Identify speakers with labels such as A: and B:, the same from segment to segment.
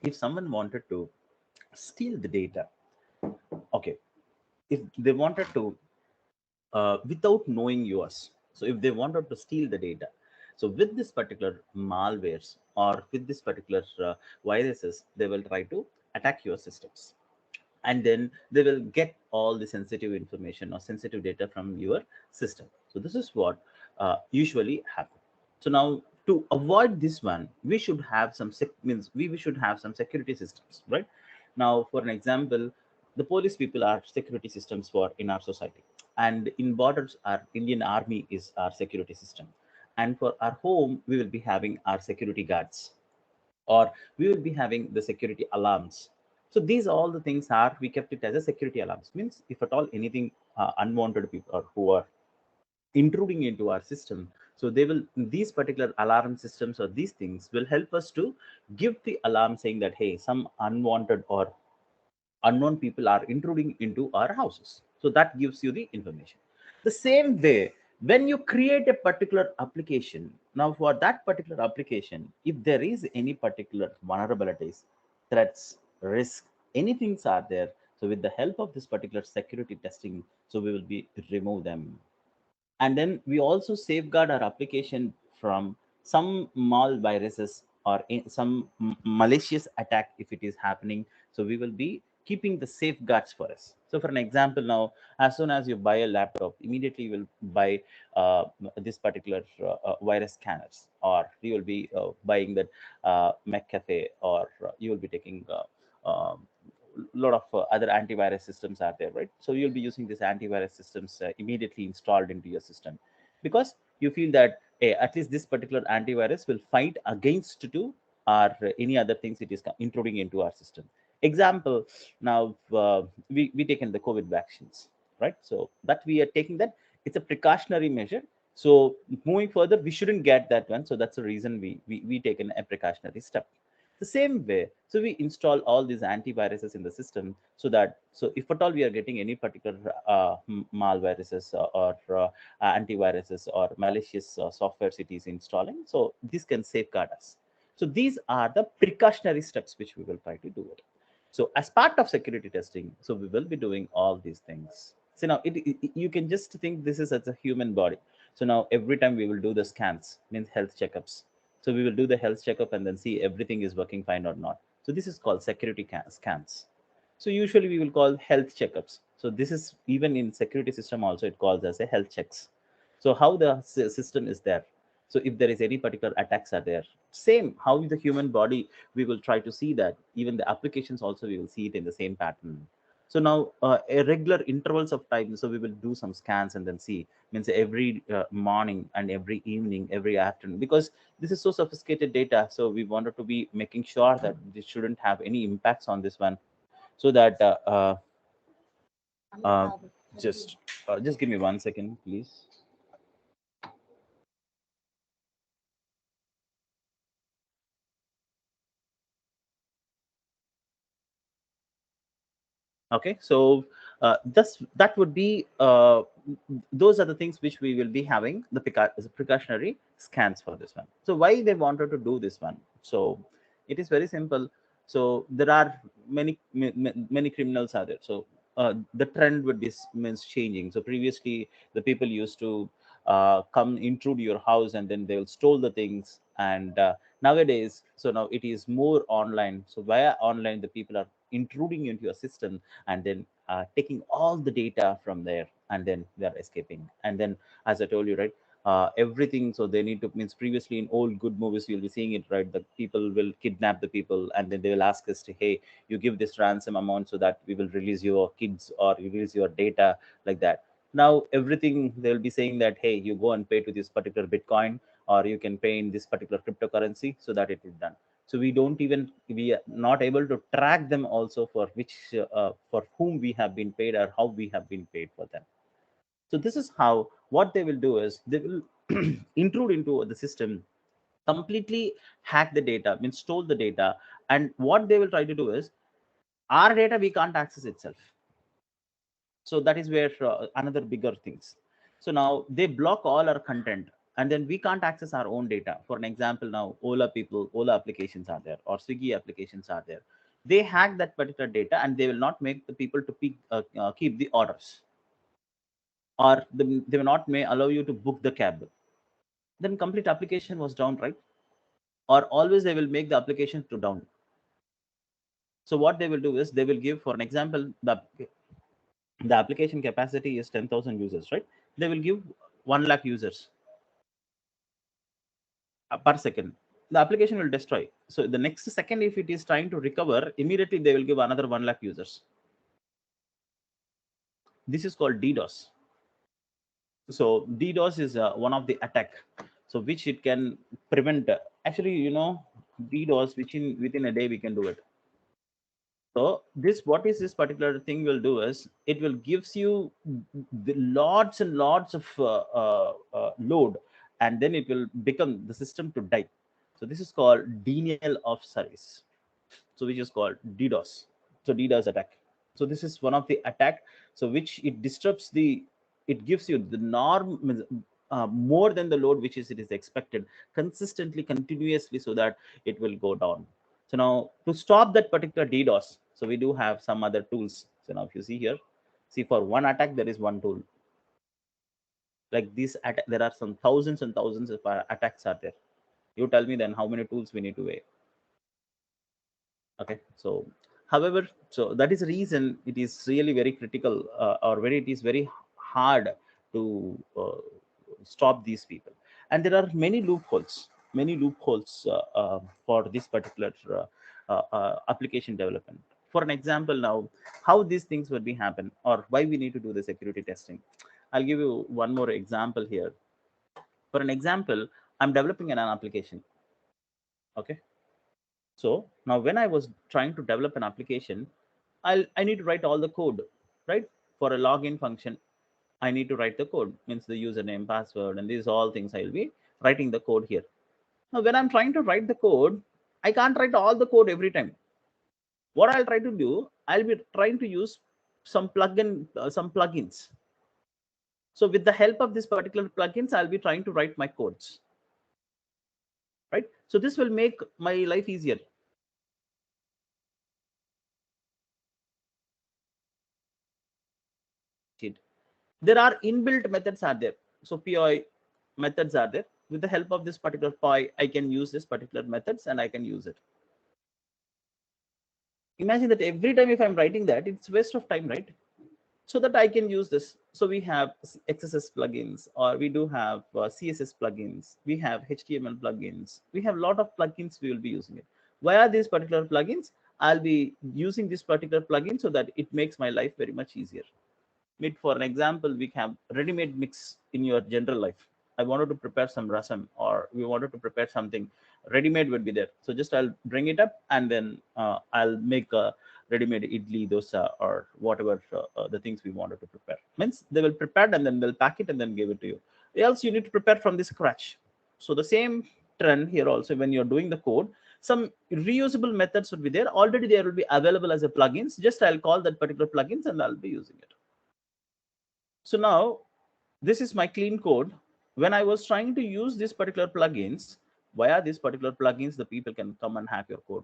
A: if someone wanted to steal the data, okay, if they wanted to without knowing yours. So if they wanted to steal the data, so with this particular malwares or with this particular viruses, they will try to attack your systems, and then they will get all the sensitive information or sensitive data from your system. So this is what usually happens. So now, to avoid this one, we should have some means we should have some security systems, right? Now, for an example, the police people are security systems for in our society, and in borders, our Indian Army is our security system, and for our home, we will be having our security guards, or we will be having the security alarms. So these all the things are, we kept it as a security alarms, means if at all anything unwanted people or who are intruding into our system, so they will, these particular alarm systems or these things will help us to give the alarm saying that, hey, some unwanted or unknown people are intruding into our houses. So that gives you the information. The same way, when you create a particular application, now for that particular application, if there is any particular vulnerabilities, threats, risk, anything are there, so with the help of this particular security testing, so we will be remove them. And then we also safeguard our application from some malviruses or some malicious attack if it is happening. So we will be keeping the safeguards for us. So for an example, now as soon as you buy a laptop, immediately you will buy this particular virus scanners, or you will be buying that McAfee, or you will be taking lot of other antivirus systems are there, right? So you'll be using these antivirus systems immediately installed into your system, because you feel that, hey, at least this particular antivirus will fight against to or any other things it is intruding into our system. Example, now we taken the COVID vaccines, right? So that we are taking that, it's a precautionary measure. So moving further, we shouldn't get that one. So that's the reason we taken a precautionary step. The same way, so we install all these antiviruses in the system, so that, so if at all we are getting any particular malviruses or antiviruses or malicious softwares it is installing, so this can safeguard us. So these are the precautionary steps which we will try to do it. So as part of security testing, so we will be doing all these things. So now you can just think this is as a human body. So now every time we will do the scans, means health checkups. So we will do the health checkup and then see everything is working fine or not. So this is called security scans. So usually we will call health checkups. So this is, even in security system also it calls as a health checks. So how the system is there. So if there is any particular attacks are there, same how the human body, we will try to see that. Even the applications also we will see it in the same pattern. So now a regular intervals of time, so we will do some scans and then see, means every morning and every evening, every afternoon, because this is so sophisticated data. So we wanted to be making sure that this shouldn't have any impacts on this one, so that uh, just just give me 1 second, please. Okay, so that would be those are the things which we will be having the precautionary scans for this one. So why they wanted to do this one? So it is very simple. So there are many criminals are there. So the trend with this means changing. So previously the people used to come intrude your house and then they will stole the things, and nowadays, so now it is more online. So via online the people are intruding into your system, and then taking all the data from there, and then they are escaping. And then, as I told you, right, everything, so they need to, means previously in old good movies you'll be seeing it, right, the people will kidnap the people and then they will ask us to, hey, you give this ransom amount so that we will release your kids or release your data, like that. Now everything they'll be saying that, hey, you go and pay to this particular bitcoin, or you can pay in this particular cryptocurrency, so that it is done. So we don't even, we are not able to track them also for which for whom we have been paid or how we have been paid for them. So this is how, what they will do is they will intrude into the system, completely hack the data, means stole the data. And what they will try to do is, our data we can't access itself. So that is where another bigger things. So now they block all our content, and then we can't access our own data. For an example, now Ola applications are there, or Swiggy applications are there. They hack that particular data, and they will not make the people to keep the orders, or they will not may allow you to book the cab. Then complete application was down, right? Or always they will make the application to down. So what they will do is they will give, for an example, the application capacity is 10,000 users, right? They will give 1 lakh users per second. The application will destroy. So the next second, if it is trying to recover, immediately they will give another 1 lakh users. This is called DDoS. So DDoS is one of the attack, so which it can prevent. Actually, DDoS, which within a day we can do it. So what is this particular thing will do is it will gives you the lots and lots of load, and then it will become the system to die. So this is called denial of service. So which is called DDoS. So DDoS attack. So this is one of the attack. So which it disrupts it gives you the norm more than the load which it is expected consistently, continuously, so that it will go down. So now to stop that particular DDoS, so we do have some other tools. So now if you see here, see for one attack there is one tool. Like this attack, there are some thousands and thousands of attacks are there. You tell me then how many tools we need to weigh. Okay, so however, so that is the reason it is really very critical, it is very hard to stop these people. And there are many loopholes for this particular application development. For an example, now how these things would be happen, or why we need to do the security testing. I'll give you one more example here. For an example, I'm developing an application. Okay, so now when I was trying to develop an application, I need to write all the code, right? For a login function, I need to write the code, means the username, password, and these all things I will be writing the code here. Now, when I'm trying to write the code, I can't write all the code every time. What I'll try to do, I'll be trying to use some plugins. So with the help of this particular plugins, I'll be trying to write my codes, right? So this will make my life easier. There are inbuilt methods are there. So PI methods are there. With the help of this particular PI, I can use this particular methods and I can use it. Imagine that every time if I'm writing that, it's waste of time, right? So that I can use this. So we have XSS plugins, or we do have CSS plugins. We have HTML plugins. We have a lot of plugins we will be using it. Why are these particular plugins? I'll be using this particular plugin so that it makes my life very much easier. For an example, we have ready-made mix in your general life. I wanted to prepare some rasam, or we wanted to prepare something, ready-made would be there. So just I'll bring it up, and then I'll make a ready-made idli, dosa, or whatever the things we wanted to prepare. Means they will prepare and then they'll pack it and then give it to you. Else you need to prepare from the scratch. So the same trend here also, when you're doing the code, some reusable methods would be there. Already there will be available as a plugins. Just I'll call that particular plugins and I'll be using it. So now this is my clean code. When I was trying to use this particular plugins, via these particular plugins, the people can come and hack your code.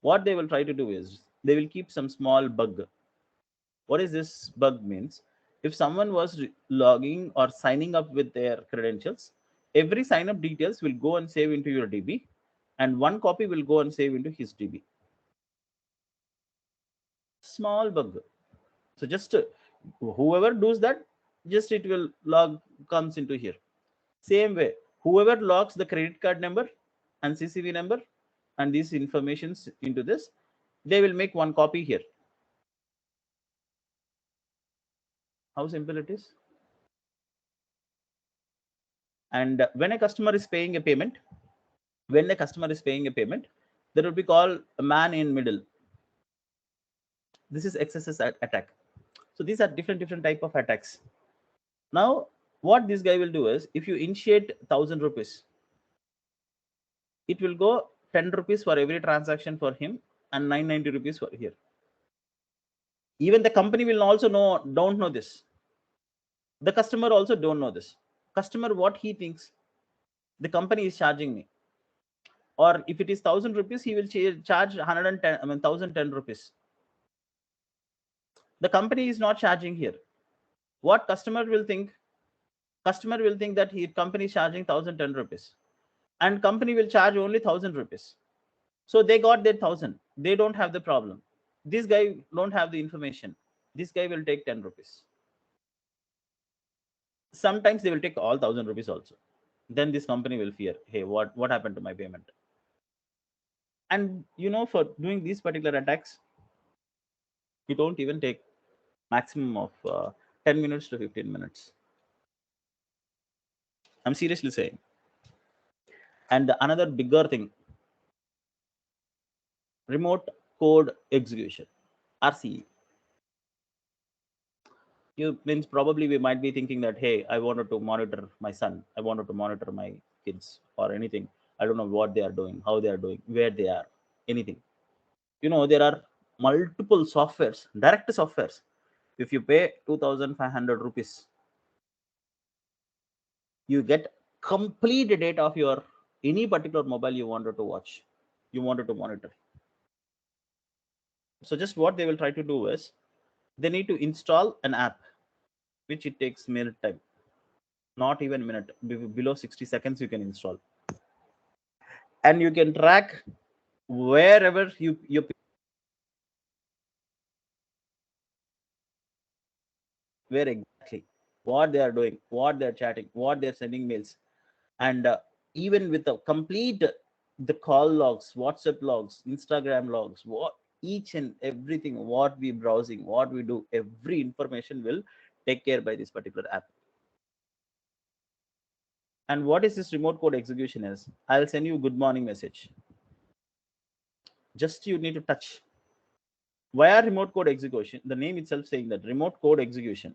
A: What they will try to do is they will keep some small bug. What is this bug means? If someone was logging or signing up with their credentials, every sign up details will go and save into your DB, and one copy will go and save into his DB. Small bug. So just whoever does that, just it will log comes into here. Same way, whoever logs the credit card number and CCV number and these informations into this, they will make one copy here. How simple it is. And when a customer is paying a payment, there will be called a man in middle. This is XSS attack. So these are different type of attacks. Now, what this guy will do is, if you initiate 1,000 rupees, it will go 10 rupees for every transaction for him and 990 rupees for here. Even the company will also don't know this. The customer also don't know this. Customer, what he thinks, the company is charging me, or if it is 1,000 rupees, he will charge 110, 1,010 rupees. The company is not charging here. What customer will think? Customer will think that he company is charging 1,010 rupees, and company will charge only 1,000 rupees. So they got their 1,000. They don't have the problem. This guy don't have the information. This guy will take 10 rupees. Sometimes they will take all 1,000 rupees also. Then this company will fear, hey, what happened to my payment? And for doing these particular attacks, it don't even take maximum of 10 minutes to 15 minutes. I'm seriously saying. And another bigger thing, remote code execution, RCE. You means probably we might be thinking that, hey, I wanted to monitor my son, I wanted to monitor my kids or anything. I don't know what they are doing, how they are doing, where they are, anything. There are multiple softwares, direct softwares. If you pay 2,500 rupees, you get complete data of your any particular mobile you wanted to watch, you wanted to monitor. So just what they will try to do is, they need to install an app, which it takes minute time, not even minute, below 60 seconds you can install, and you can track wherever you where exactly, what they are doing, what they're chatting, what they're sending mails, and even with the complete the call logs, WhatsApp logs, Instagram logs, what each and everything, what we browsing, what we do, every information will take care by this particular app. And what is this remote code execution is, I'll send you good morning message, just you need to touch. Via remote code execution, the name itself saying that remote code execution,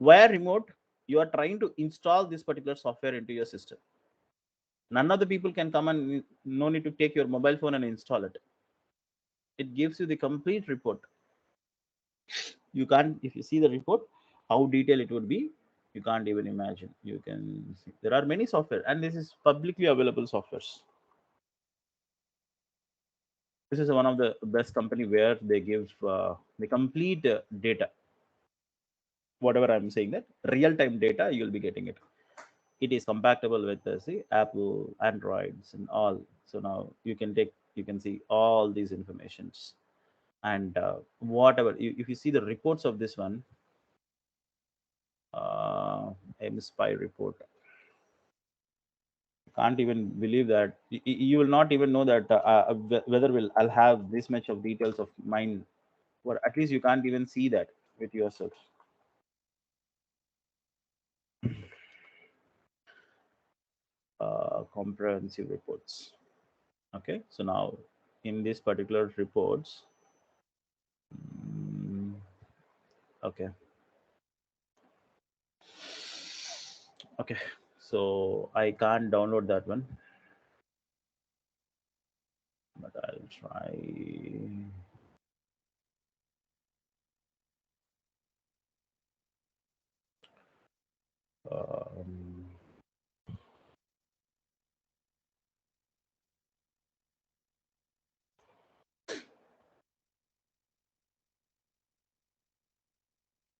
A: via remote, you are trying to install this particular software into your system. None of the people can come, and no need to take your mobile phone and install it. It gives you the complete report. You can't, if you see the report, how detailed it would be, you can't even imagine. You can see there are many software, and this is publicly available softwares. This is one of the best company where they give the complete data. Whatever I'm saying, that real-time data, you'll be getting it. It is compatible with the Apple, Androids, and all. So now you can see all these informations, and whatever. If you see the reports of this one, M-Spy report, can't even believe that you will not even know that whether I'll have this much of details of mine, or at least you can't even see that with yourself. Comprehensive reports. Okay, so now in this particular reports, okay, so I can't download that one, but I'll try. Um,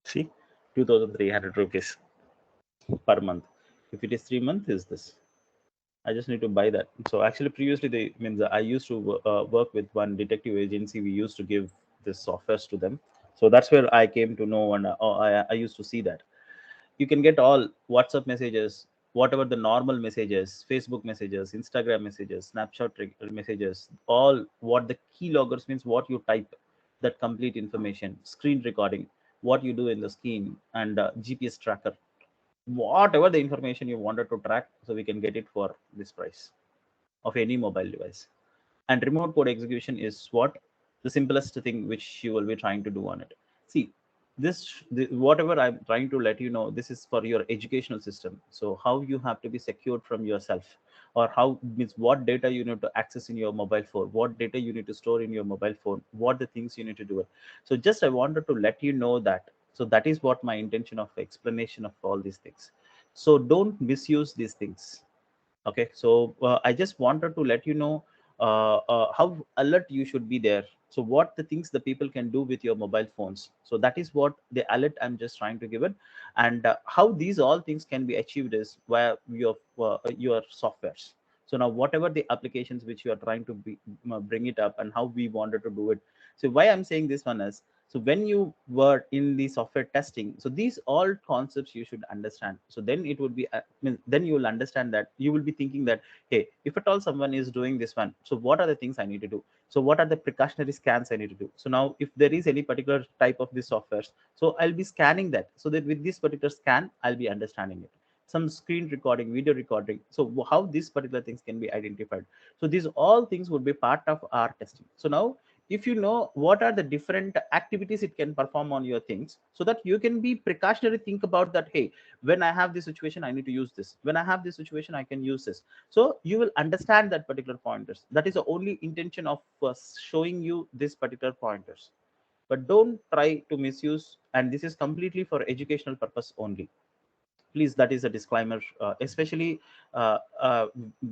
A: See, 2,300 rupees per month. If it is 3 months, is this? I just need to buy that. So actually, previously, they means I used to work with one detective agency. We used to give this softwares to them. So that's where I came to know, and I used to see that you can get all WhatsApp messages, whatever the normal messages, Facebook messages, Instagram messages, Snapchat messages, all what the key loggers means, what you type, that complete information, screen recording, what you do in the scheme, and GPS tracker, whatever the information you wanted to track, so we can get it for this price of any mobile device. And remote code execution is what the simplest thing which you will be trying to do on it. See, whatever I'm trying to let you know, this is for your educational system. So how you have to be secured from yourself, or how means what data you need to access in your mobile phone, what data you need to store in your mobile phone, what the things you need to do it. So just I wanted to let you know that. So that is what my intention of explanation of all these things. So don't misuse these things. Okay, so I just wanted to let you know how alert you should be there. So what the things the people can do with your mobile phones, so that is what the alert I'm just trying to give it. And how these all things can be achieved is via your softwares. So now whatever the applications which you are trying to bring it up, and how we wanted to do it. So why I'm saying this one is, so when you were in the software testing, so these all concepts you should understand. So then it would be then you will understand that you will be thinking that, hey, if at all someone is doing this one, so what are the things I need to do? So what are the precautionary scans I need to do? So now if there is any particular type of this softwares, so I'll be scanning that, so that with this particular scan I'll be understanding it. Some screen recording, video recording, so how these particular things can be identified. So these all things would be part of our testing. So now if you know what are the different activities it can perform on your things, so that you can be precautionary, think about that, hey, when I have this situation I need to use this, when I have this situation I can use this. So you will understand that particular pointers. That is the only intention of showing you this particular pointers. But don't try to misuse, and this is completely for educational purpose only. Please, that is a disclaimer. Especially uh, uh,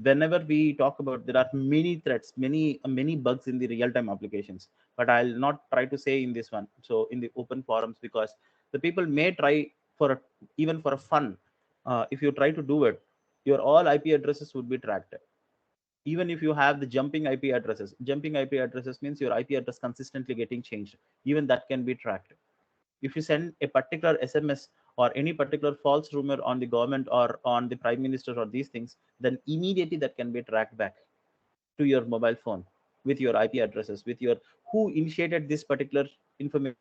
A: whenever we talk about, there are many threats, many bugs in the real time applications, but I'll not try to say in this one, so in the open forums, because the people may try for even for a fun. If you try to do it, your all IP addresses would be tracked. Even if you have the jumping IP addresses means your IP address consistently getting changed, even that can be tracked. If you send a particular SMS or any particular false rumor on the government or on the prime minister or these things, then immediately that can be tracked back to your mobile phone with your IP addresses, with your who initiated this particular information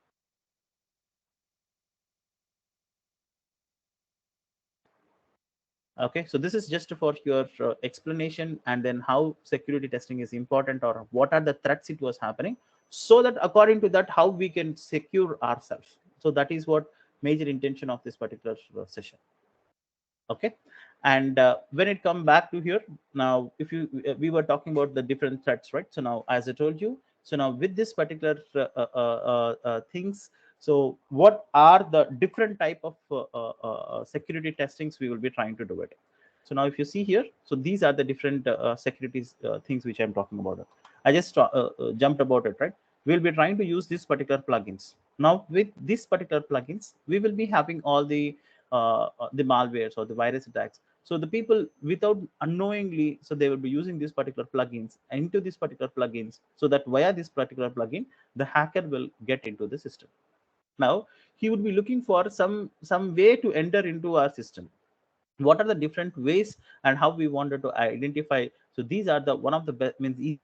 A: Okay, so this is just for your explanation, and then how security testing is important, or what are the threats it was happening, so that according to that, how we can secure ourselves. So that is what major intention of this particular session. Okay, and when it come back to here, now if you we were talking about the different threats, right? So now, as I told you, so now with this particular things, so what are the different type of security testings we will be trying to do it. So now if you see here, so these are the different securities things which I'm talking about. I just jumped about it, right? We'll be trying to use this particular plugins. Now with this particular plugins, we will be having all the malwares or the virus attacks. So the people without unknowingly, so they will be using these particular plugins into this particular plugins, so that via this particular plugin, the hacker will get into the system. Now he would be looking for some way to enter into our system. What are the different ways and how we wanted to identify? So these are the one of the best means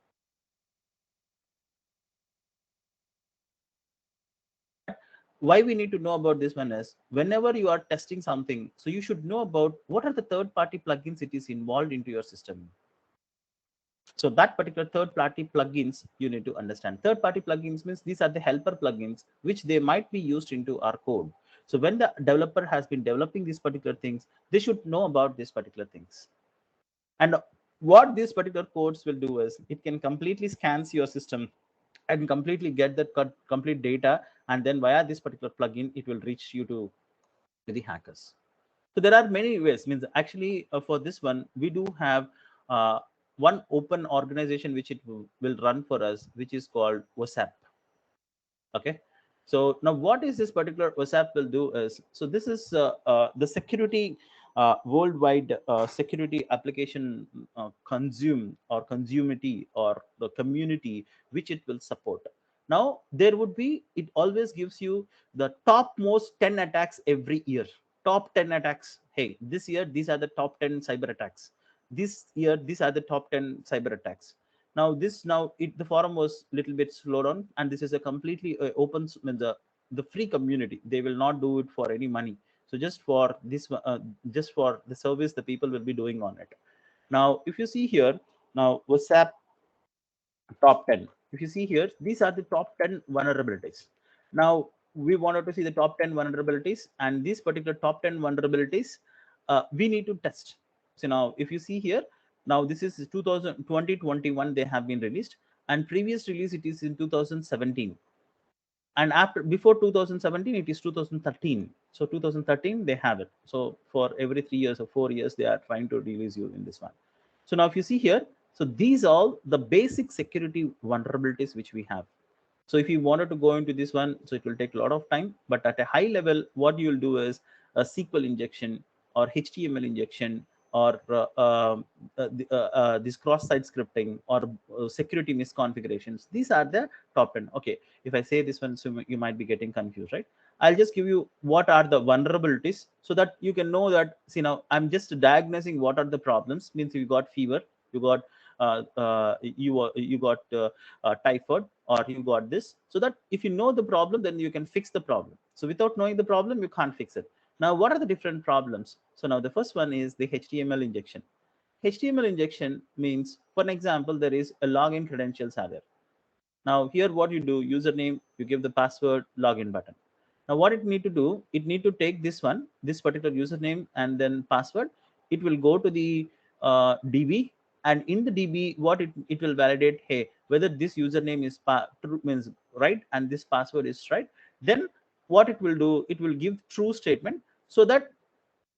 A: but why we need to know about this one is, whenever you are testing something, so you should know about what are the third party plugins it is involved into your system. So that particular third party plugins you need to understand. Third party plugins means these are the helper plugins which they might be used into our code. So when the developer has been developing these particular things, they should know about these particular things. And what these particular codes will do is, it can completely scans your system and completely get that complete data, and then via this particular plugin it will reach you to the hackers. So there are many ways. Means actually for this one we do have uh, one open organization which it will run for us, which is called WhatsApp. Okay, so now what is this particular WhatsApp will do is, so this is the security worldwide security application consume or consumity or the community which it will support. Now there would be, it always gives you the topmost 10 attacks every year. Top 10 attacks, hey, this year these are the top 10 cyber attacks, this year these are the top 10 cyber attacks. Now this, now it, the forum was little bit slowed down, and this is a completely open the free community. They will not do it for any money. So just for this just for the service the people will be doing on it. Now if you see here, now WhatsApp top 10, if you see here, these are the top 10 vulnerabilities. Now we wanted to see the top 10 vulnerabilities, and these particular top 10 vulnerabilities we need to test. So now if you see here, now this is 2021 they have been released, and previous release it is in 2017. and after before 2017 it is 2013. So 2013 they have it. So for every 3 years or 4 years they are trying to release you in this one. So now if you see here, so these are the basic security vulnerabilities which we have. So if you wanted to go into this one, so it will take a lot of time, but at a high level what you will do is a SQL injection or HTML injection or this cross-site scripting or security misconfigurations. These are the top 10. Okay, if I say this one, so you might be getting confused, right? I'll just give you what are the vulnerabilities so that you can know that, see, now I'm just diagnosing what are the problems. Means you got fever, you got you got typhoid, or you got this, so that if you know the problem, then you can fix the problem. So without knowing the problem, you can't fix it. Now what are the different problems? So now the first one is the HTML injection. HTML injection means, for an example, there is a login credentials are there. Now here what you do, username, you give the password, login button. Now what it need to do, it need to take this one, this particular username and then password. It will go to the DB, and in the DB what it will validate, hey, whether this username is true, means right, and this password is right. Then what it will do, it will give true statement, so that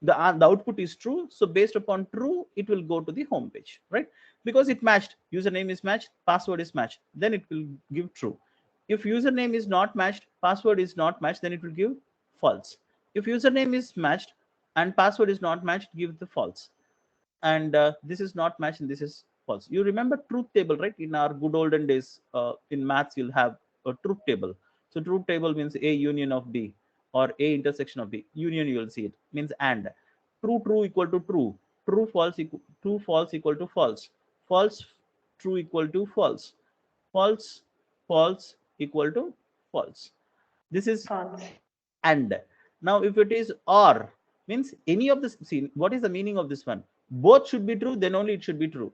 A: the output is true. So based upon true, it will go to the home page, right? Because it matched, username is matched, password is matched, then it will give true. If username is not matched, password is not matched, then it will give false. If username is matched and password is not matched, give the false. And this is not matched and this is false. You remember truth table, right? In our good olden days, in maths you'll have a truth table. So truth table means A union of B, or A intersection of B. Union, you will see it means and. True true equal to true, true false equal to false, false true equal to false, false false equal to false. This is
B: False.
A: and. Now if it is or, means any of this, see what is the meaning of this one, both should be true, then only it should be true.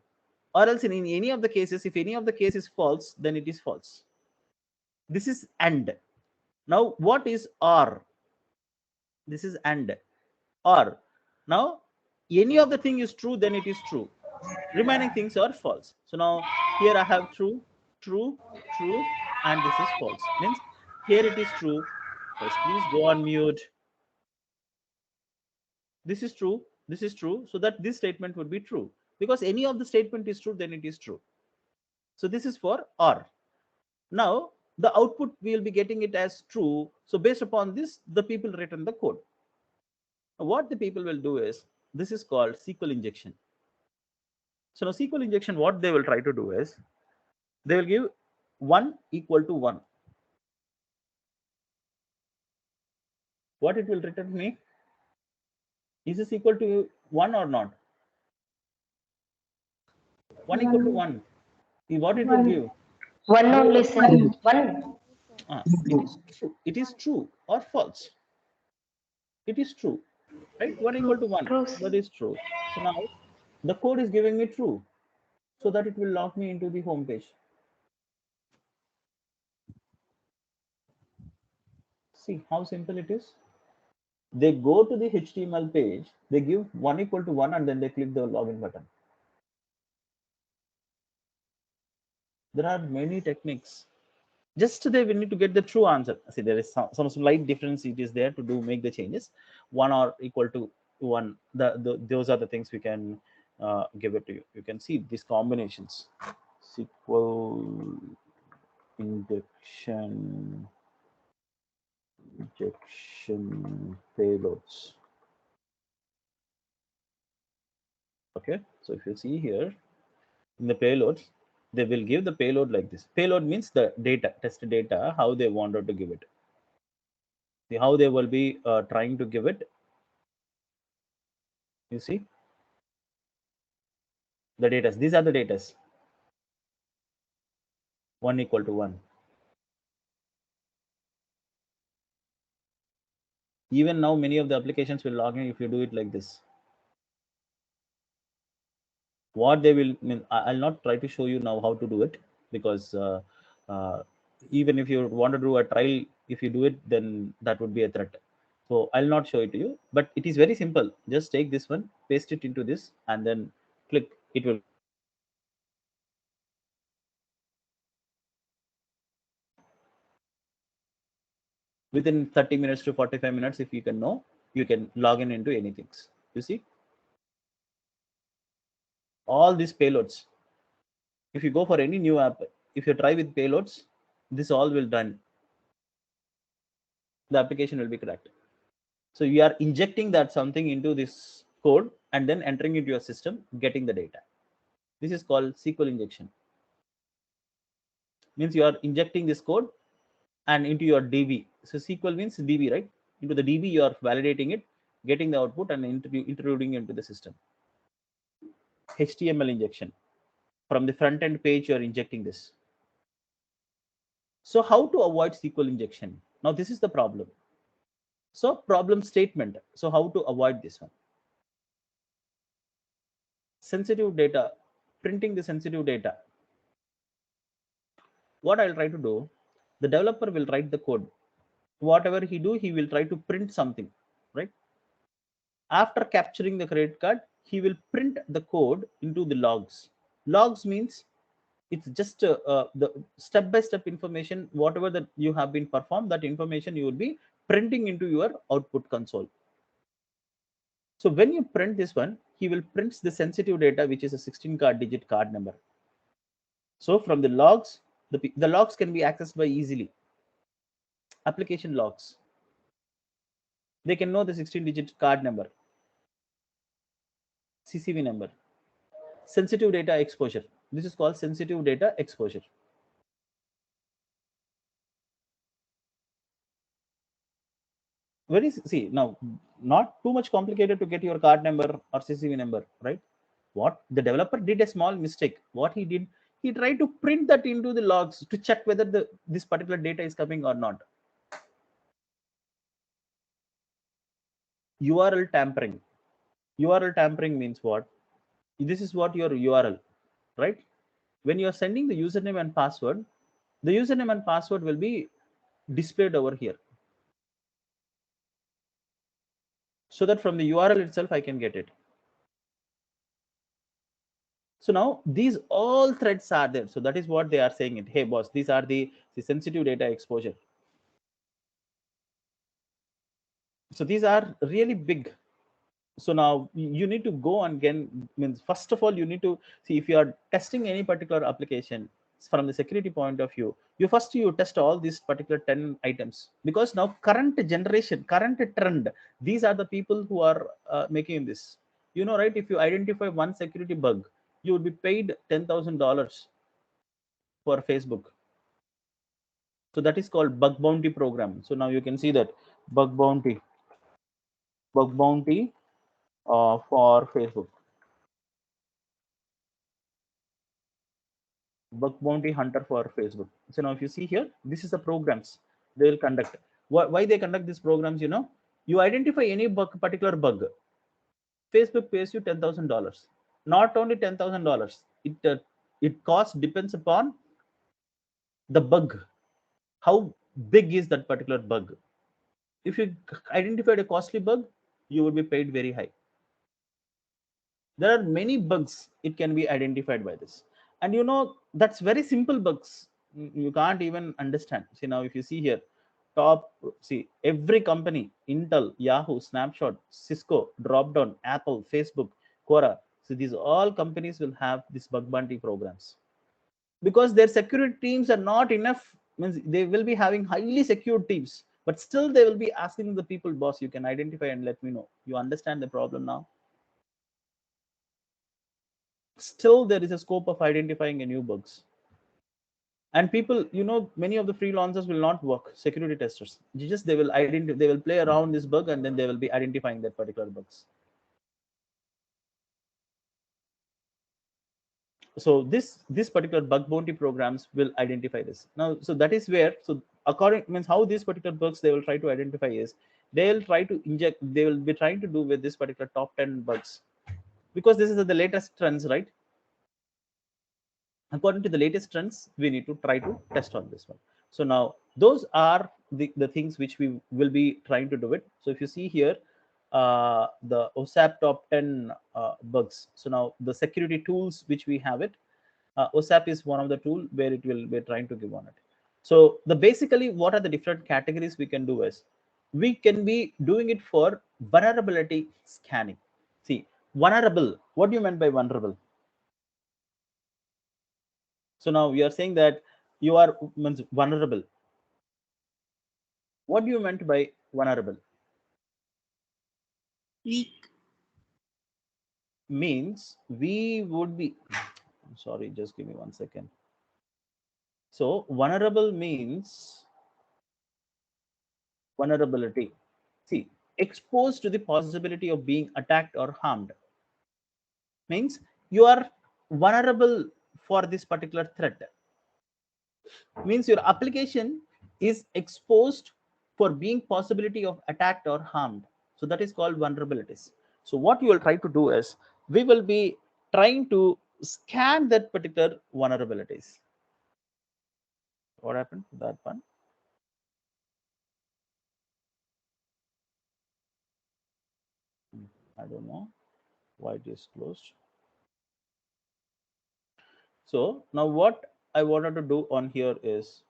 A: Or else in any of the cases, if any of the case is false, then it is false. This is and. Now what is or? This is and. Or, now any of the thing is true, then it is true, remaining things are false. So now here I have true, true, true, and this is false. Means here it is true. Guys, please go on mute. This is true, this is true, so that this statement would be true, because any of the statement is true, then it is true. So this is for or. Now the output we will be getting it as true. So based upon this, the people written the code. What the people will do is, this is called SQL injection. So now SQL injection, what they will try to do is, they will give 1 equal to 1. What it will return me, is this equal to 1 or not? 1 equal to
B: One.
A: 1. What it will
B: One.
A: give?
B: One only, sir.
C: One.
B: One.
A: It is true or false. It is true, right? 1 equal to 1,
B: True.
A: that is true. So now the code is giving me true, so that it will log me into the home page. See how simple it is. They go to the HTML page, they give 1 equal to 1, and then they click the login button. There are many techniques. Just they will need to get the true answer. See, there is some slight difference it is there to do make the changes. 1 or equal to 1, those are the things we can give it to you. You can see these combinations. SQL injection payloads. Okay, so if you see here in the payloads, they will give the payload like this. Payload means the data, test data, how they wanted to give it. See how they will be trying to give it. You see the data. These are the data. 1 equal to 1. Even now, many of the applications will log in if you do it like this. What they will mean, I'll not try to show you now how to do it, because uh, even if you want to do a trial, if you do it, then that would be a threat. So I'll not show it to you, but it is very simple. Just take this one, paste it into this, and then click. It will. Within 30 minutes to 45 minutes, if you can know, you can log in into anything. You see, all these payloads. If you go for any new app, if you try with payloads, this all will done. The application will be cracked. So you are injecting that something into this code and then entering into your system, getting the data. This is called SQL injection. Means you are injecting this code and into your DB. So SQL means DB, right? Into the DB, you are validating it, getting the output and introducing into the system. HTML injection. From the front end page, you are injecting this. So how to avoid SQL injection? Now this is the problem. So problem statement. So how to avoid this one? Sensitive data, printing the sensitive data. What I'll try to do, the developer will write the code. Whatever he do, he will try to print something, right? After capturing the credit card, he will print the code into the logs. Logs means it's just the step-by-step information, whatever that you have been performed, that information you will be printing into your output console. So when you print this one, he will print the sensitive data, which is a 16-digit card number. So from the logs, the logs can be accessed by easily. Application logs. They can know the 16-digit card number, CCV number. Sensitive data exposure. This is called sensitive data exposure. See now, not too much complicated to get your card number or CCV number, right? What the developer did a small mistake. What he did, he tried to print that into the logs to check whether this particular data is coming or not. URL tampering. URL tampering means what? This is what your URL, right? When you are sending the username and password, the username and password will be displayed over here, so that from the URL itself I can get it. So now these all threads are there. So that is what they are saying it. Hey boss, these are the sensitive data exposure. So these are really big. So now you need to go and again, means first of all, you need to see if you are testing any particular application from the security point of view, you test all these particular 10 items, because now current generation, current trend, these are the people who are making this, right? If you identify one security bug, you would be paid $10,000 for Facebook. So that is called bug bounty program. So now you can see that bug bounty for Facebook. Bug bounty hunter for Facebook. So now if you see here, this is the programs they will conduct. Why they conduct these programs? You identify any particular bug, Facebook pays you $10,000. Not only $10,000, it cost depends upon the bug. How big is that particular bug? If you identified a costly bug, you will be paid very high. There are many bugs it can be identified by this, and that's very simple bugs. You can't even understand. See now, if you see here, see every company, Intel, Yahoo, Snapshot, Cisco, Dropdown, Apple, Facebook, Quora. So these all companies will have these bug bounty programs, because their security teams are not enough. Means they will be having highly secured teams, but still they will be asking the people, boss, you can identify and let me know. You understand the problem now? Still there is a scope of identifying a new bugs, and people, many of the freelancers will not work security testers. They will play around this bug, and then they will be identifying that particular bugs. So this particular bug bounty programs will identify this now. So that is where, so according means how these particular bugs they will try to identify is, they will be trying to do with this particular top 10 bugs, because this is the latest trends, right? According to the latest trends, we need to try to test on this one. So now those are the things which we will be trying to do it. So if you see here, the OSAP top 10 bugs. So now the security tools which we have it, OSAP is one of the tool where it will be trying to give on it. So the basically what are the different categories we can do is we can be doing it for vulnerability scanning. See, vulnerable. What do you mean by vulnerable? So now you are saying that you are means vulnerable. What do you meant by vulnerable?
B: Weak.
A: Means we would be sorry, just give me 1 second. So vulnerable means vulnerability. See, exposed to the possibility of being attacked or harmed means you are vulnerable for this particular threat. Means your application is exposed for being possibility of attacked or harmed. So that is called vulnerabilities. So what you will try to do is we will be trying to scan that particular vulnerabilities. What happened to that one? I don't know why it is closed. So now what I wanted to do on here is,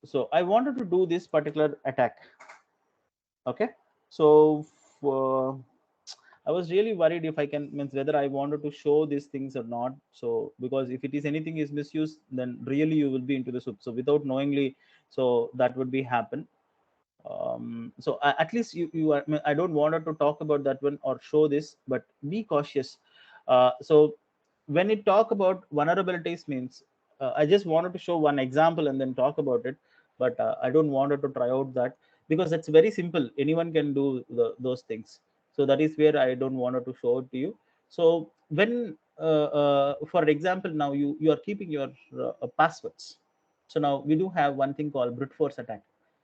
A: so I wanted to do this particular attack. Okay. So for, I was really worried if I can means whether I wanted to show these things or not. So because if it is anything is misused, then really you will be into the soup. So without knowingly, so that would be happen. So at least you are, I mean, I don't wanted to talk about that one or show this, but be cautious. So when it talk about vulnerabilities means I just wanted to show one example and then talk about it, but I don't wanted to try out that because it's very simple, anyone can do those things. So that is where I don't wanted to show it to you. So when for example, now you are keeping your passwords. So now we do have one thing called brute force attack.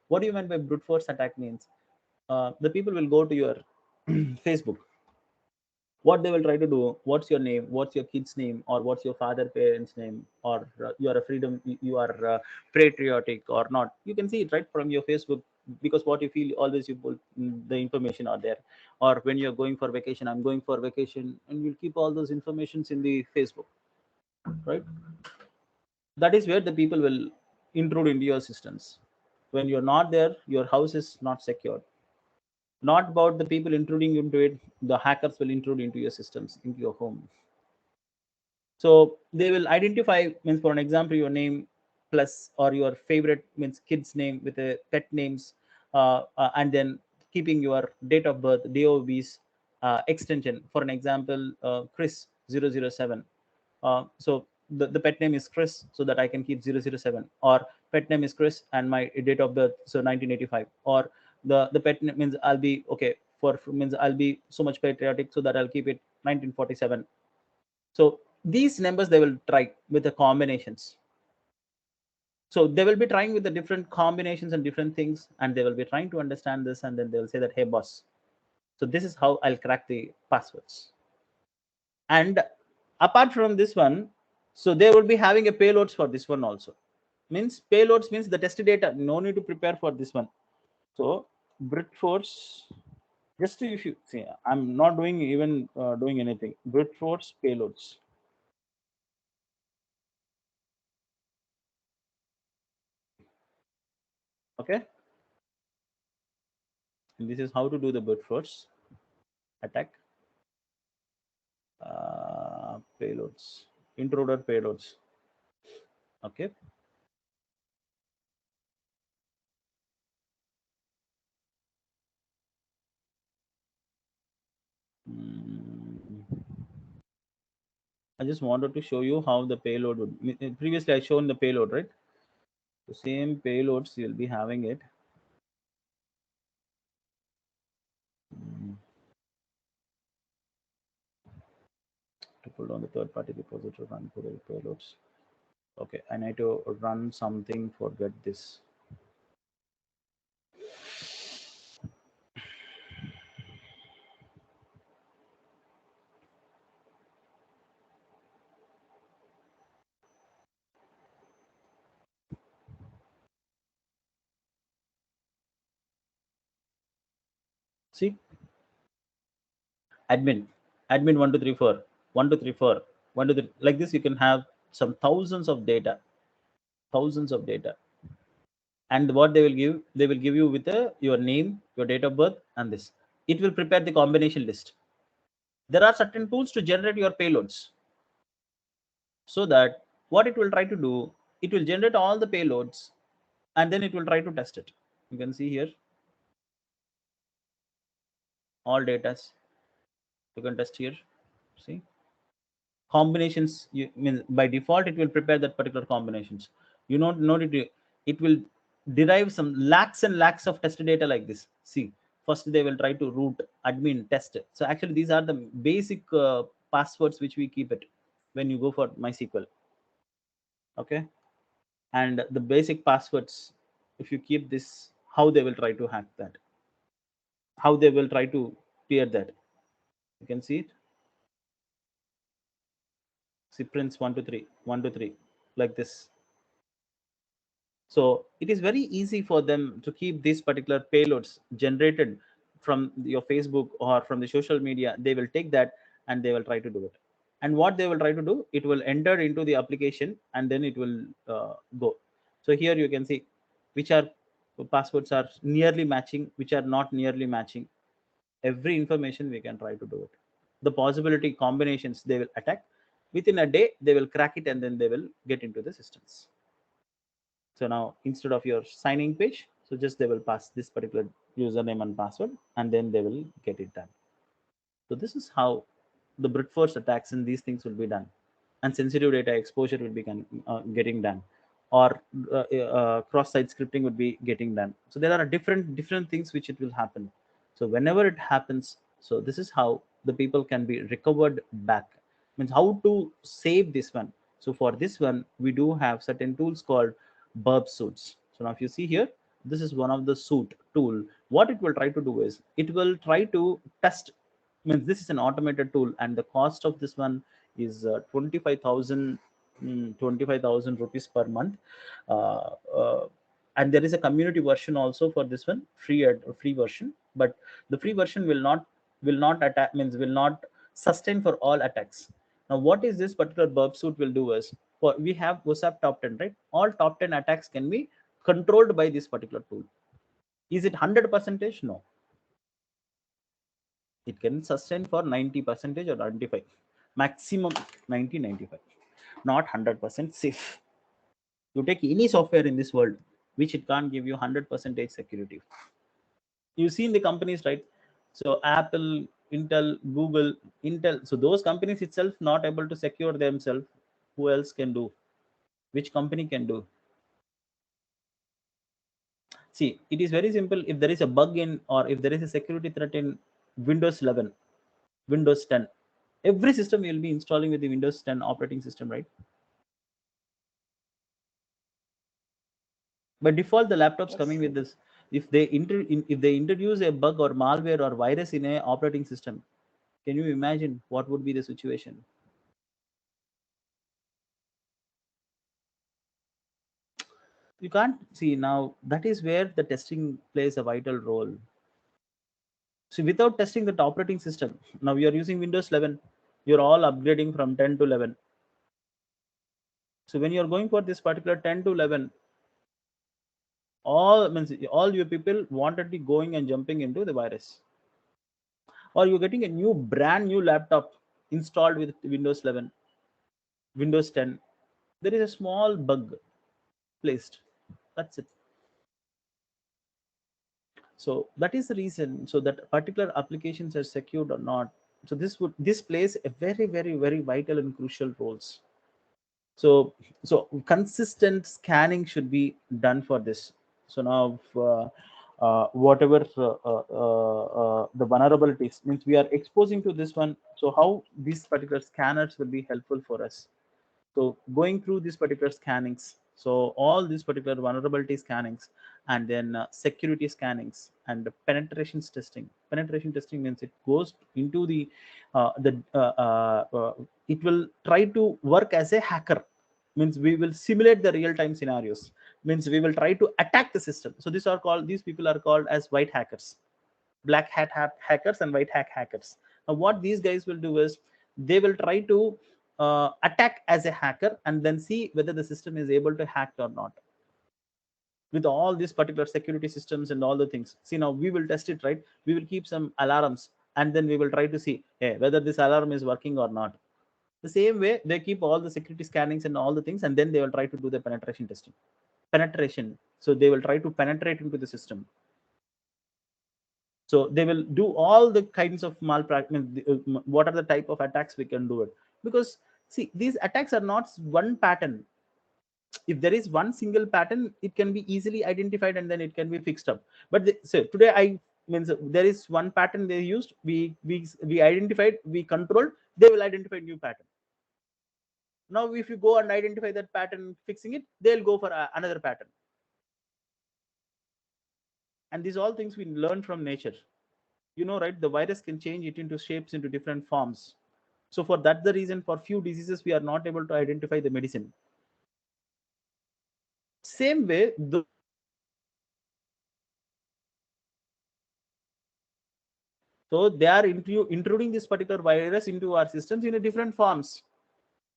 A: What do you mean by brute force attack means? The people will go to your Facebook. What they will try to do? What's your name? What's your kid's name? Or what's your father parents' name? Or you are a freedom, you are patriotic or not? You can see it right from your Facebook because what you feel always you put the information are there. Or when you're going for vacation, I'm going for vacation, and you'll keep all those informations in the Facebook, right? That is where the people will intrude into your systems. When you're not there, your house is not secured. Not about the people intruding into it, the hackers will intrude into your systems, into your home. So they will identify means for an example your name plus or your favorite means kid's name with a pet names, and then keeping your date of birth, DOB's extension. For an example, Chris 007. So the pet name is Chris, so that I can keep 007. Or pet name is Chris and my date of birth, so 1985. Or the pet name means I'll be okay for means I'll be so much patriotic, so that I'll keep it 1947. So these numbers they will try with the combinations. So they will be trying with the different combinations and different things, and they will be trying to understand this, and then they will say that, hey boss, so this is how I'll crack the passwords. And apart from this one, so they will be having a payloads for this one also. Means payloads means the test data, no need to prepare for this one. So brute force, just to, if you see, I'm not doing even doing anything. Brute force payloads. Okay, and this is how to do the brute force attack. Payloads, intruder payloads. Okay. Mm, I just wanted to show you how the payload would. Previously, I shown the payload, right? The same payloads you'll be having it. Mm, to pull down the third-party repository, run payloads. Okay, I need to run something. Forget this. See, admin 1234, 1234, 123. Like this, you can have some thousands of data. thousands of data. And what they will give you with your name, your date of birth, and this. It will prepare the combination list. There are certain tools to generate your payloads, so that what it will try to do, it will generate all the payloads, and then it will try to test it. You can see here all data. You can test here. See, combinations, you mean by default it will prepare that particular combinations. You know it will derive some lakhs and lakhs of test data like this. See, first they will try to root admin test. So actually these are the basic passwords which we keep it when you go for MySQL. Okay, and the basic passwords, if you keep this, how they will try to hack that, how they will try to clear that. You can see it. See, prints 1 to 3 1 to 3 like this. So it is very easy for them to keep these particular payloads generated from your Facebook or from the social media. They will take that and they will try to do it. And what they will try to do, it will enter into the application and then it will go. So here you can see which are passwords are nearly matching, which are not nearly matching. Every information we can try to do it. The possibility combinations they will attack. Within a day, they will crack it and then they will get into the systems. So now instead of your signing page, so just they will pass this particular username and password and then they will get it done. So this is how the brute force attacks and these things will be done, and sensitive data exposure will be getting done, or cross-site scripting would be getting done. So there are different things which it will happen. So whenever it happens, so this is how the people can be recovered back. Means how to save this one. So for this one, we do have certain tools called burp suits. So now if you see here, this is one of the suit tool. What it will try to do is it will try to test. Means this is an automated tool and the cost of this one is 25,000 rupees per month. uh, uh, and there is a community version also for this one, free version, but the free version will not attack, means will not sustain for all attacks. Now what is this particular burp suit will do is, for we have WhatsApp top 10, right? All top 10 attacks can be controlled by this particular tool. Is it 100 percentage? No, it can sustain for 90 percentage or 95, maximum 90 95, not 100% safe. You take any software in this world which it can't give you 100 percentage security. You see in the companies, right? So Apple, Intel, Google, Intel, so those companies itself not able to secure themselves. Who else can do? Which company can do? See, it is very simple. If there is a bug in, or if there is a security threat in Windows 11, Windows 10, every system will be installing with the Windows 10 operating system, right? By default, the laptops coming with this. If they if they introduce a bug or malware or virus in a operating system, can you imagine what would be the situation? You can't see now. That is where the testing plays a vital role. So without testing the operating system, now you are using Windows 11, you're all upgrading from 10 to 11. So when you're going for this particular 10 to 11, all your people wanted to going and jumping into the virus, or you're getting a new brand new laptop installed with Windows 11, Windows 10. There is a small bug placed. That's it. So that is the reason. So that particular applications are secured or not. So this plays a very vital and crucial roles. So consistent scanning should be done for this. So now whatever the vulnerabilities, means we are exposing to this one. So how these particular scanners will be helpful for us. So going through these particular scannings, so all these particular vulnerability scannings, and then security scannings and the penetrations testing. Penetration testing means it goes into the it will try to work as a hacker. Means we will simulate the real-time scenarios. Means we will try to attack the system. So these people are called as white hackers, black hat hackers and white hat hackers. Now what these guys will do is they will try to attack as a hacker and then see whether the system is able to hack or not, with all these particular security systems and all the things. See, now we will test it, right? We will keep some alarms and then we will try to see, hey, whether this alarm is working or not. The same way they keep all the security scannings and all the things, and then they will try to do the penetration testing. Penetration. So they will try to penetrate into the system. So they will do all the kinds of malpractice. What are the type of attacks we can do it? Because see, these attacks are not one pattern. If there is one single pattern, it can be easily identified and then it can be fixed up. But so today I means there is one pattern they used. We identified, we controlled. They will identify new pattern. Now, if you go and identify that pattern, fixing it, they'll go for another pattern. And these all things we learn from nature. You know, right? The virus can change it into shapes, into different forms. So for that, the reason for few diseases we are not able to identify the medicine. Same way, so they are intruding this particular virus into our systems in a different forms,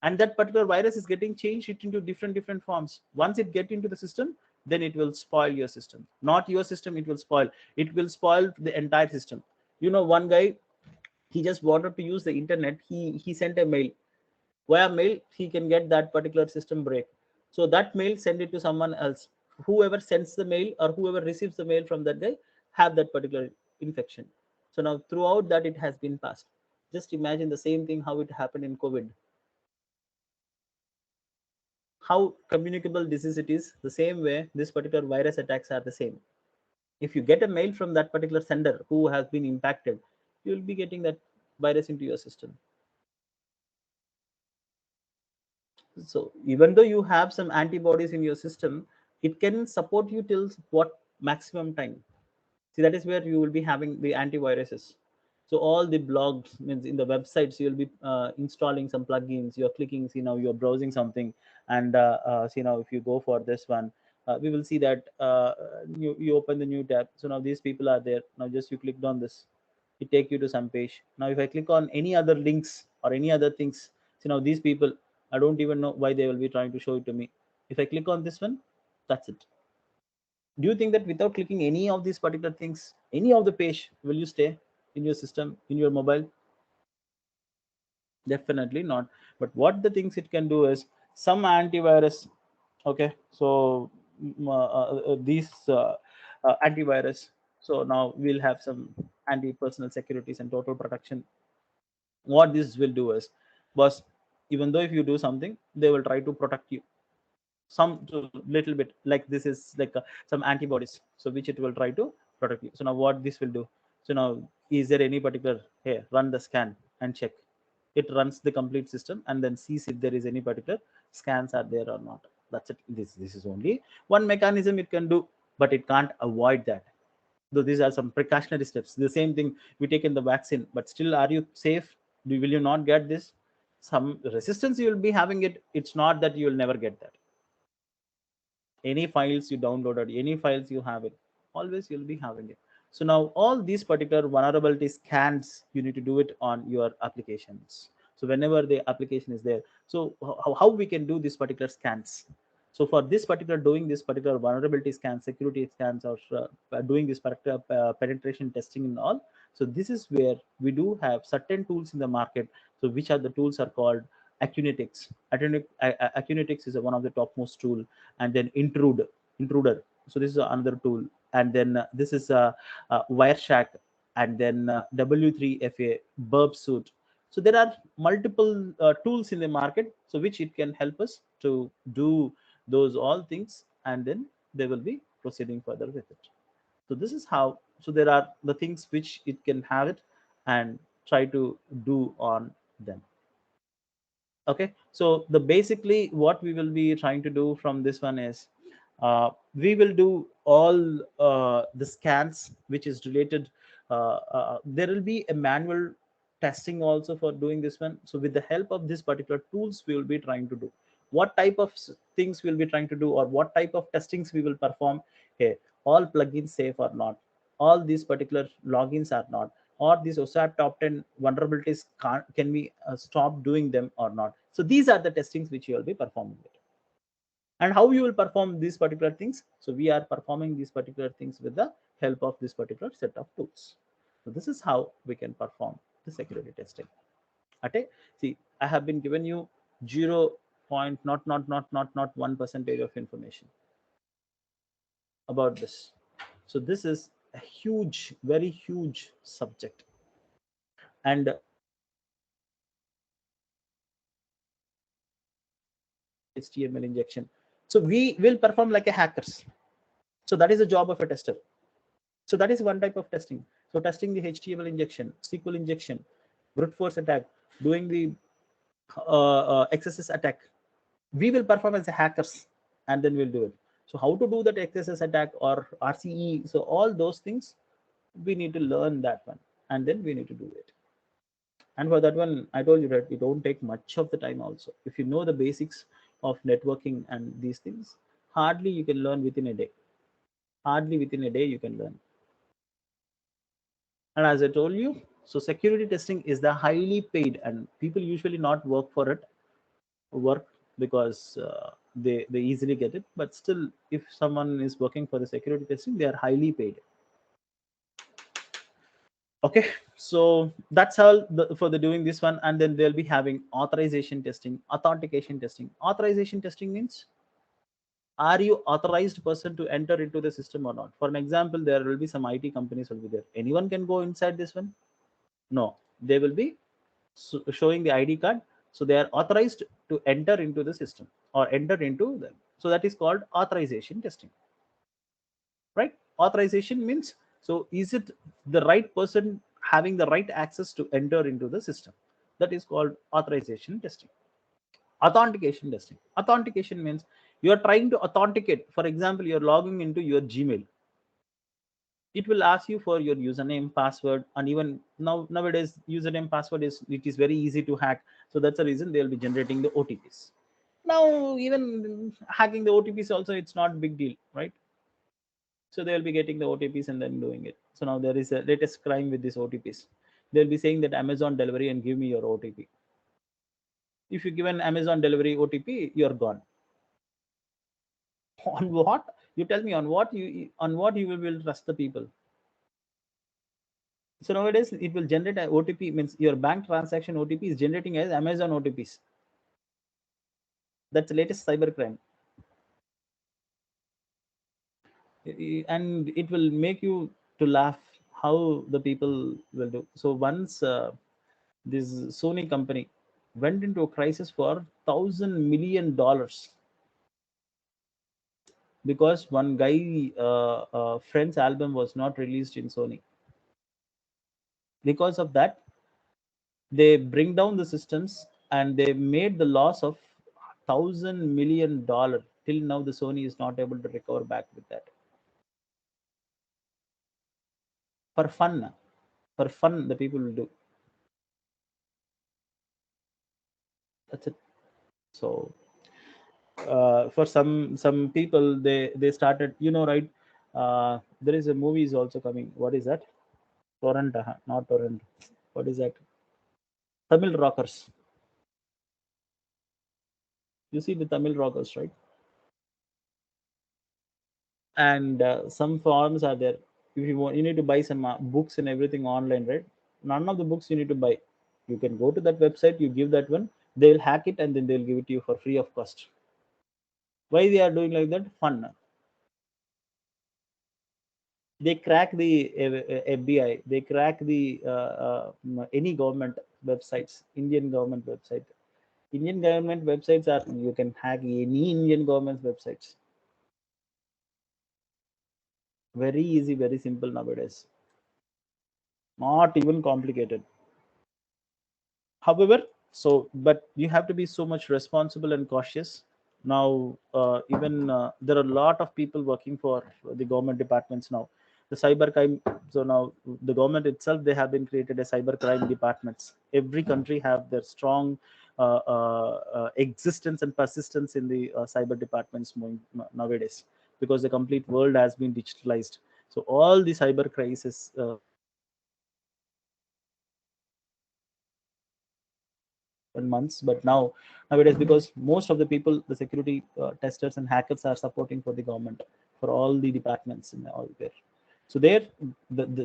A: and that particular virus is getting changed it into different forms. Once it get into the system, then it will spoil your system. Not your system, it will spoil. It will spoil the entire system. You know, one guy, he just wanted to use the internet. He sent a mail. Via mail, he can get that particular system break. So that mail, send it to someone else. Whoever sends the mail or whoever receives the mail from that guy have that particular infection. So now throughout that it has been passed. Just imagine the same thing how it happened in COVID. How communicable disease it is. The same way this particular virus attacks are the same. If you get a mail from that particular sender who has been impacted, you will be getting that virus into your system. So even though you have some antibodies in your system, it can support you till what maximum time? See, that is where you will be having the antiviruses. So all the blogs, means in the websites, you'll be installing some plugins. You're clicking, see, now you're browsing something, and see, now if you go for this one, we will see that you open the new tab. So now these people are there. Now just you clicked on this, it take you to some page. Now if I click on any other links or any other things, so now these people, I don't even know why they will be trying to show it to me. If I click on this one, that's it. Do you think that without clicking any of these particular things, any of the page, will you stay in your system, in your mobile? Definitely not. But what the things it can do is some antivirus. Okay, so these antivirus. So now we'll have some anti-personal securities and total protection. What this will do is, was, even though if you do something, they will try to protect you some little bit. Like this is like some antibodies, so which it will try to protect you. So now what this will do, so now is there any particular, hey, run the scan and check. It runs the complete system and then sees if there is any particular scans are there or not. That's it. This is only one mechanism it can do, but it can't avoid that. Though these are some precautionary steps. The same thing we take in the vaccine, but still, are you safe? Will you not get this? Some resistance you will be having it. It's not that you will never get that. Any files you downloaded, any files you have it, always you'll be having it. So now all these particular vulnerability scans, you need to do it on your applications. So whenever the application is there, so how we can do these particular scans? So for this particular, doing this particular vulnerability scans, security scans, or doing this particular penetration testing and all, so this is where we do have certain tools in the market. So which are the tools are called Acunetics. Acunetics is one of the topmost tool, and then intruder. So this is another tool, and then this is Wireshark, and then W3FA, Burp Suit. So there are multiple tools in the market, so which it can help us to do those all things, and then they will be proceeding further with it. So this is how. So there are the things which it can have it and try to do on them. Okay, so the basically what we will be trying to do from this one is we will do all the scans which is related. There will be a manual testing also for doing this one. So with the help of this particular tools, we will be trying to do what type of things we'll be trying to do, or what type of testings we will perform here. All plugins safe or not, all these particular logins are not, or these OSAP top 10 vulnerabilities, can we stop doing them or not? So these are the testings which you will be performing it. And how you will perform these particular things? So we are performing these particular things with the help of this particular set of tools. So this is how we can perform the security testing. Okay, see, I have been given you 0 point not 1% of information about this. So this is a huge, very huge subject. And HTML injection. So we will perform like a hackers. So that is the job of a tester. So that is one type of testing. So testing the HTML injection, SQL injection, brute force attack, doing the XSS attack. We will perform as a hackers, and then we'll do it. So how to do that XSS attack or RCE? So all those things we need to learn that one, and then we need to do it. And for that one, I told you that it don't take much of the time also. If you know the basics of networking and these things, hardly you can learn within a day. Hardly within a day you can learn. And as I told you, so security testing is the highly paid, and people usually not work for it, work because they easily get it. But still, if someone is working for the security testing, they are highly paid. Okay, so that's all for the doing this one. And then they'll be having authorization testing, authentication testing. Authorization testing means, are you authorized person to enter into the system or not? For an example, there will be some IT companies will be there. Anyone can go inside this one? No, they will be showing the ID card. So they are authorized to enter into the system or enter into them. So that is called authorization testing, right? Authorization means, so is it the right person having the right access to enter into the system? That is called authorization testing. Authentication testing. Authentication means you are trying to authenticate. For example, you're logging into your Gmail. It will ask you for your username, password, and even nowadays username, password is very easy to hack. So that's the reason they'll be generating the OTPs. Now even hacking the OTPs also, it's not a big deal, right? So they'll be getting the OTPs and then doing it. So now there is a latest crime with these OTPs. They'll be saying that Amazon delivery and give me your OTP. If you give an Amazon delivery OTP, you're gone. On what? You tell me, on what you will trust the people? So nowadays it will generate an OTP, means your bank transaction OTP is generating as Amazon OTPs. That's the latest cybercrime. And it will make you to laugh how the people will do. So once this Sony company went into a crisis for $1,000 million because one guy friend's album was not released in Sony. Because of that, they bring down the systems and they made the loss of $1,000 million. Till now the Sony is not able to recover back with that. For fun the people will do. That's it. So for some people, they started, right? There is a movie is also coming. What is that? Torrent, not torrent. What is that? Tamil rockers. You see the Tamil rockers, right? And some forms are there. If you want, you need to buy some books and everything online, right? None of the books you need to buy. You can go to that website, you give that one, they'll hack it and then they'll give it to you for free of cost. Why they are doing like that? Fun. They crack the FBI, they crack the any government websites, Indian government website. Indian government websites are, you can hack any Indian government websites. Very easy, very simple nowadays. Not even complicated. However, so but you have to be so much responsible and cautious. Now even there are a lot of people working for the government departments now. The cybercrime, so now the government itself, they have been created as cybercrime departments. Every country have their strong existence and persistence in the cyber departments nowadays, because the complete world has been digitalized. So all the cyber crisis different months. But nowadays, because most of the people, the security testers and hackers are supporting for the government, for all the departments and all there. So the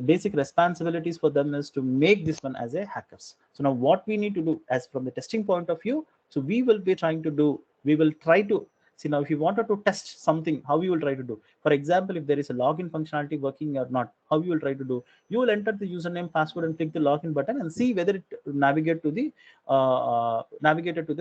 A: basic responsibilities for them is to make this one as a hackers. So now what we need to do as from the testing point of view, so we will be trying to do, we will try to see now if you wanted to test something, how you will try to do. For example, if there is a login functionality working or not, how you will try to do. You will enter the username, password, and click the login button and see whether it navigated to the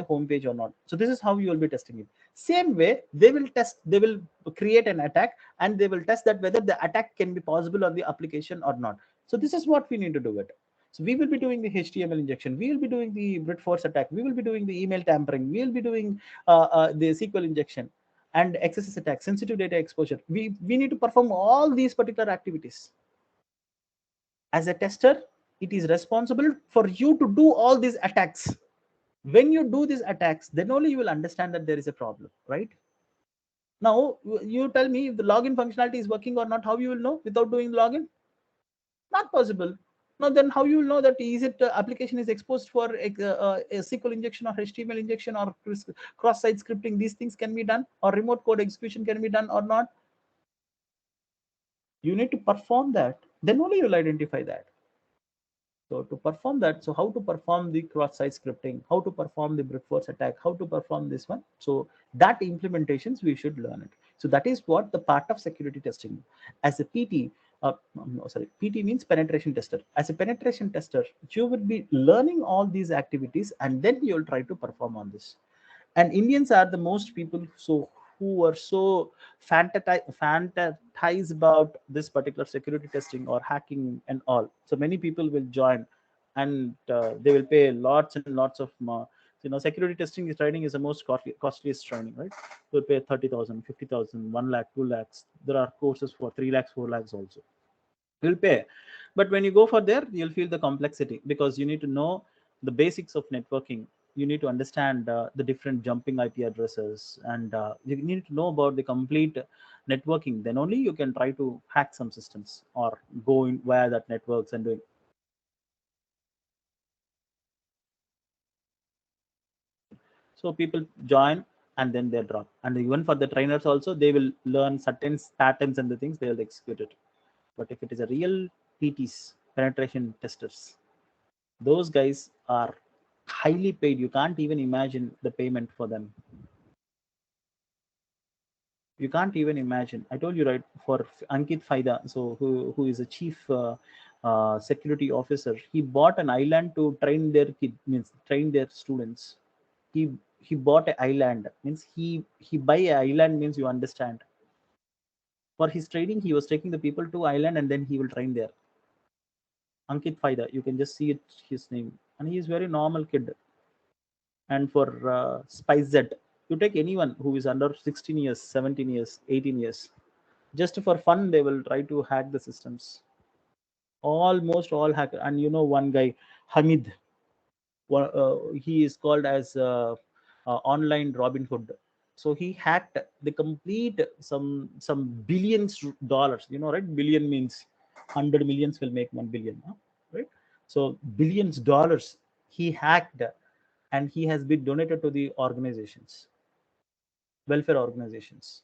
A: home page or not. So this is how you will be testing it. Same way, they will test. They will create an attack and they will test that whether the attack can be possible on the application or not. So this is what we need to do it. So we will be doing the HTML injection. We will be doing the brute force attack. We will be doing the email tampering. We will be doing the SQL injection and XSS attack, sensitive data exposure. We need to perform all these particular activities. As a tester, it is responsible for you to do all these attacks. When you do these attacks, then only you will understand that there is a problem, right? Now, you tell me if the login functionality is working or not, how you will know without doing the login? Not possible. Now, then how you will know that is it application is exposed for a SQL injection or HTML injection or cross-site scripting? These things can be done, or remote code execution can be done or not. You need to perform that. Then only you will identify that. So to perform that, so how to perform the cross-site scripting, how to perform the brute force attack, how to perform this one. So that implementations we should learn it. So that is what the part of security testing. As a PT, no, sorry, PT means penetration tester. As a penetration tester, you will be learning all these activities and then you will try to perform on this. And Indians are the most people who are so fantasize about this particular security testing or hacking and all. So many people will join, and they will pay lots and lots of security testing is training is the most costliest training, right? You'll pay 30,000, 50,000, 1 lakh, 2 lakhs. There are courses for 3 lakhs, 4 lakhs also. You'll pay, but when you go for there, you'll feel the complexity because you need to know the basics of networking. You need to understand the different jumping IP addresses, and you need to know about the complete networking. Then only you can try to hack some systems or go in via that networks and doing. So people join and then they drop. And even for the trainers also, they will learn certain patterns and the things they will execute it. But if it is a real PTs, penetration testers, those guys are highly paid. You can't even imagine the payment for them. You can't even imagine. I told you, right? For Ankit Faida, so who is a chief security officer, he bought an island to train their kid, means train their students. He bought an island, means he buy an island, means you understand. For his training, he was taking the people to island and then he will train there. Ankit Faida, you can just see it, his name, and he is very normal kid. And for SpiceZ, you take anyone who is under 16 years, 17 years, 18 years, just for fun they will try to hack the systems. Almost all hacker. And one guy, Hamid, he is called as online Robin Hood. So he hacked the complete some billions dollars, right? Billion means 100 millions will make 1 billion, huh? Right? So billions dollars he hacked, and he has been donated to the organizations, welfare organizations.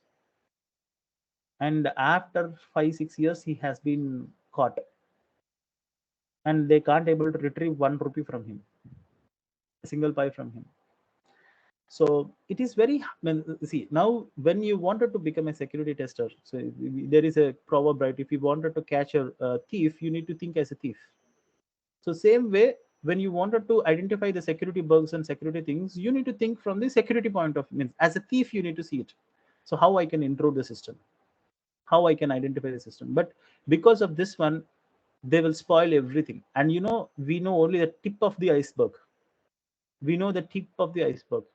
A: And after 5 6 years he has been caught, and they can't able to retrieve 1 rupee from him, a single pie from him. So it is very, see, now when you wanted to become a security tester, so there is a proverb, right? If you wanted to catch a thief, you need to think as a thief. So same way, when you wanted to identify the security bugs and security things, you need to think from the security point of view. As a thief, you need to see it. So how I can intrude the system, how I can identify the system. But because of this one, they will spoil everything. And we know only the tip of the iceberg. We know the tip of the iceberg.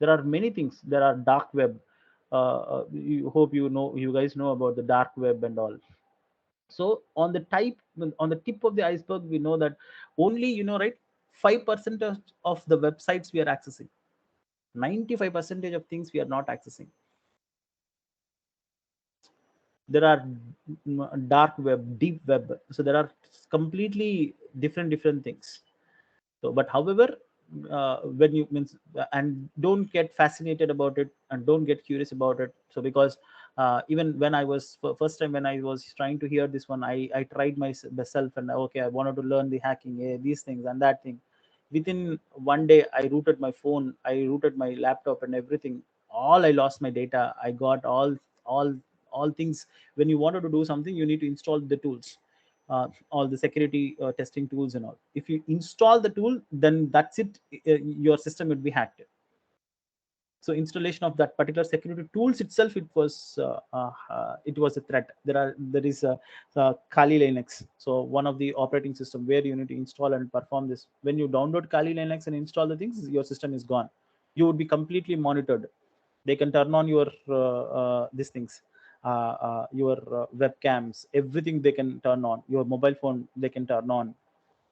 A: There are many things. There are dark web. You hope you guys know about the dark web and all. So on the tip of the iceberg, we know that only, right, 5% of the websites we are accessing. 95% of things we are not accessing. There are dark web, deep web. So there are completely different things. So, but however, when you means and don't get fascinated about it and don't get curious about it. So because even when I was first time when I was trying to hear this one, I tried myself, and okay, I wanted to learn the hacking, these things and that thing. Within one day, I rooted my phone, I rooted my laptop and everything. All I lost my data. I got all all things. When you wanted to do something, you need to install the tools, all the security testing tools and all. If you install the tool, then that's it. Your system will be hacked. So installation of that particular security tools itself, it was a threat. There is a Kali Linux, so one of the operating system where you need to install and perform this. When you download Kali Linux and install the things, your system is gone. You would be completely monitored. They can turn on your these things, your webcams, everything they can turn on. Your mobile phone they can turn on,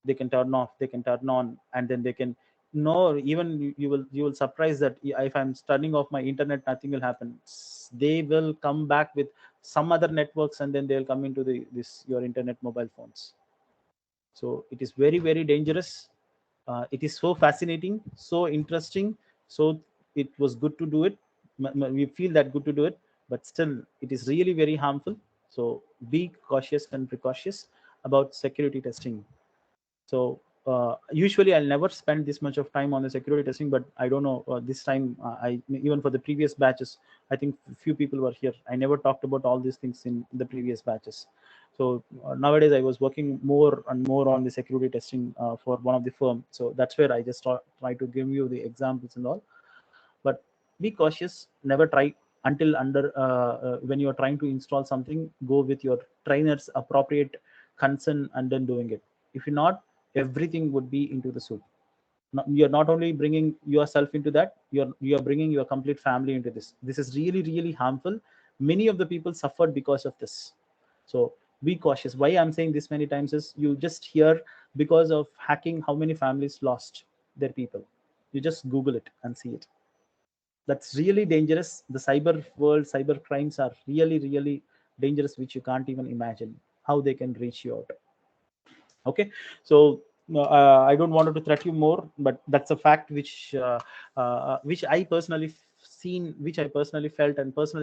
A: they can turn off, they can turn on, and then they can no, even you will surprise that if I'm turning off my internet, nothing will happen. They will come back with some other networks, and then they'll come into the this your internet mobile phones. So it is very very dangerous. It is so fascinating, so interesting. So it was good to do it. We feel that good to do it, but still it is really very harmful. So be cautious and precautious about security testing. So usually I'll never spend this much of time on the security testing, but I don't know, this time I even for the previous batches, I think few people were here. I never talked about all these things in the previous batches. So nowadays I was working more and more on the security testing for one of the firm. So that's where I just try to give you the examples and all. But be cautious. Never try until under when you are trying to install something. Go with your trainer's appropriate consent and then doing it. If you're not, everything would be into the soup. You're not only bringing yourself into that, you're bringing your complete family into this. This is really really harmful. Many of the people suffered because of this. So be cautious. Why I'm saying this many times is you just hear because of hacking how many families lost their people. You just Google it and see it. That's really dangerous. The cyber world, cyber crimes are really really dangerous, which you can't even imagine how they can reach you out. Okay. So I don't want to threat you more, but that's a fact which I personally seen, which I personally felt and personally